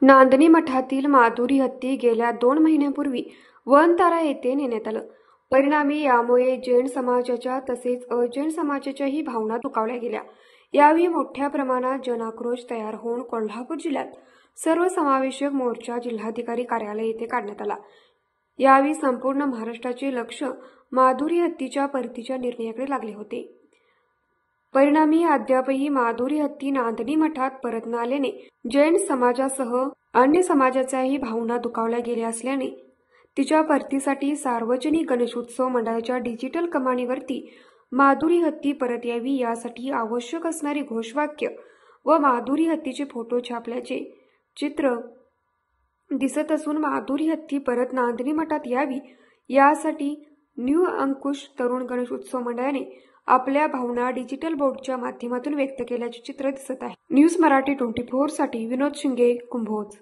नांदणी मठातील माधुरी हत्ती गेल्या 2 महिन्यांपूर्वी वनतारा येथे नेण्यात आलं. परिणामी यामुळे जैन समाजाच्या तसेच अजैन समाजाच्याही भावना दुखावल्या गेल्या. यावेळी मोठ्या प्रमाणात जनाक्रोश तयार होऊन कोल्हापूर जिल्ह्यात सर्वसमावेशक मोर्चा जिल्हाधिकारी कार्यालय येथे काढण्यात आला. यावेळी संपूर्ण महाराष्ट्राचे लक्ष माधुरी हत्तीच्या परतीच्या निर्णयाकडे लागले होते. परिणामी अद्यापही माधुरी हत्ती नांदणी मठात परत न आल्याने जैन समाजासह अन्य समाजाच्याही भावना दुखावल्या गेल्या असल्याने तिच्या परतीसाठी सार्वजनिक गणेशोत्सव मंडळाच्या डिजिटल कमानीवरती माधुरी हत्ती परत यावी यासाठी आवश्यक असणारी घोषवाक्य व माधुरी हत्तीचे फोटो छापल्याचे चित्र दिसत असून माधुरी हत्ती परत नांदणी मठात यावी यासाठी न्यू अंकुश तरुण गणेशोत्सव मंडळाने आपल्या भावना डिजिटल बोर्डच्या माध्यमातून व्यक्त केल्याचे चित्र दिसत आहे. न्यूज मराठी 24 साठी विनोद शिंगे, कुंभोज.